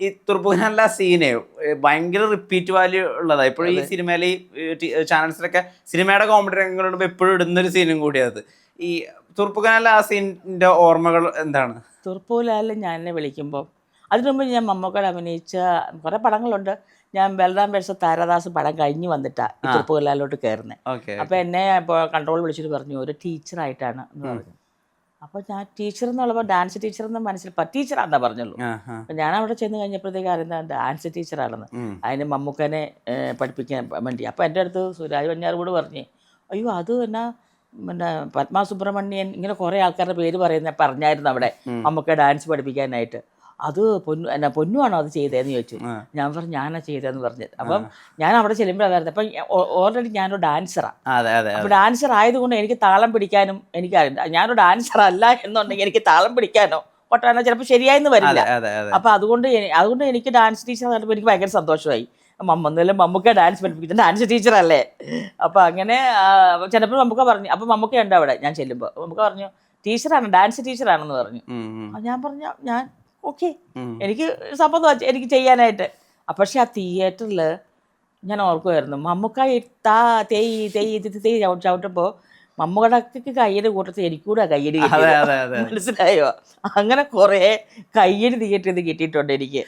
ഈ തുറപ്പുകാനുള്ള സീന് ഭയങ്കര repeat value ഉള്ളതാ. ഇപ്പോഴും ഈ സിനിമയിൽ ഈ ചാനൽസിലൊക്കെ സിനിമയുടെ കോമഡി രംഗങ്ങളുണ്ട് എപ്പോഴും ഇടുന്നൊരു സീനും കൂടിയത്. ഈ തുറപ്പുകാനുള്ള ആ സീനിന്റെ ഓർമ്മകൾ എന്താണ്? തുർപ്പൂലാലിൽ ഞാൻ എന്നെ വിളിക്കുമ്പോൾ അതിനു മുമ്പ് ഞാൻ മമ്മൂക്കയുടെ അഭിനയിച്ച കുറേ പടങ്ങളുണ്ട്. ഞാൻ ബലറാം വേഴ്സസ് താരാദാസ് പടം കഴിഞ്ഞ് വന്നിട്ടാണ് ഈ തുർപ്പൂലാലിലോട്ട് കയറുന്നത്. ഓക്കെ. അപ്പോൾ എന്നെ ഇപ്പോൾ കൺട്രോൾ വിളിച്ചിട്ട് പറഞ്ഞു ഒരു ടീച്ചറായിട്ടാണ് എന്ന് പറഞ്ഞു. അപ്പോൾ ഞാൻ ടീച്ചർ എന്നുള്ളപ്പോൾ ഡാൻസ് ടീച്ചർ എന്ന് മനസ്സിൽ ടീച്ചറാണെന്നാ പറഞ്ഞുള്ളൂ. അപ്പം ഞാൻ അവിടെ ചെന്ന് കഴിഞ്ഞപ്പോഴത്തേക്ക് അറിയുന്നത് ഡാൻസ് ടീച്ചറാണെന്ന്. അതിന് മമ്മൂക്കനെ പഠിപ്പിക്കാൻ വേണ്ടി. അപ്പോൾ എൻ്റെ അടുത്ത് സുരാജ് വെഞ്ഞാറുമൂട് പറഞ്ഞു, അയ്യോ അത് എന്നാ പിന്നെ പത്മ സുബ്രഹ്മണ്യൻ ഇങ്ങനെ കുറേ ആൾക്കാരുടെ പേര് പറഞ്ഞായിരുന്നു അവിടെ മമ്മൂക്ക ഡാൻസ് പഠിപ്പിക്കാനായിട്ട്. അത് പൊന്നുവാണോ അത് ചെയ്തതെന്ന് ചോദിച്ചു. ഞാൻ പറഞ്ഞു ഞാനാ ചെയ്തതെന്ന് പറഞ്ഞത്. അപ്പം ഞാൻ അവിടെ ചെല്ലുമ്പോഴായിരുന്നു. അപ്പം ഓൾറെഡി ഞാനൊരു ഡാൻസറാണ്. അപ്പം ഡാൻസർ ആയതുകൊണ്ട് എനിക്ക് താളം പിടിക്കാനും എനിക്കറിയില്ല. ഞാനൊരു ഡാൻസർ അല്ല എന്നുണ്ടെങ്കിൽ എനിക്ക് താളം പിടിക്കാനോ കൊട്ടാനോ ചിലപ്പോൾ ശരിയായെന്ന് വരില്ല. അപ്പം അതുകൊണ്ട് എനിക്ക് ഡാൻസ് ടീച്ചർ ആയിട്ട് എനിക്ക് ഭയങ്കര സന്തോഷമായി. ഒന്നുമില്ല മമ്മൂക്ക ഡാൻസ് പഠിപ്പിക്കുന്ന ഡാൻസ് ടീച്ചറല്ലേ. അപ്പം അങ്ങനെ ചിലപ്പോൾ മമ്മൂക്ക പറഞ്ഞു. അപ്പം മമ്മൂക്ക ഉണ്ട് അവിടെ ഞാൻ ചെല്ലുമ്പോൾ. മമ്മൂക്ക പറഞ്ഞു ടീച്ചറാണ്, ഡാൻസ് ടീച്ചറാണെന്ന് പറഞ്ഞു. ഞാൻ പറഞ്ഞു ഞാൻ ഓക്കെ, എനിക്ക് സമ്മതം എനിക്ക് ചെയ്യാനായിട്ട്. പക്ഷെ ആ തിയേറ്ററിൽ ഞാൻ ഓർക്കുമായിരുന്നു മമ്മൂക്ക ചവിട്ടുമ്പോൾ മമ്മൂക്കടക്ക് കയ്യടി കൂട്ടത്തിൽ എനിക്കൂടെ കയ്യടി കിട്ടിയത്. മനസ്സിലായോ? അങ്ങനെ കുറേ കയ്യടി തിയേറ്ററിൽ നിന്ന് കിട്ടിയിട്ടുണ്ട് എനിക്ക്.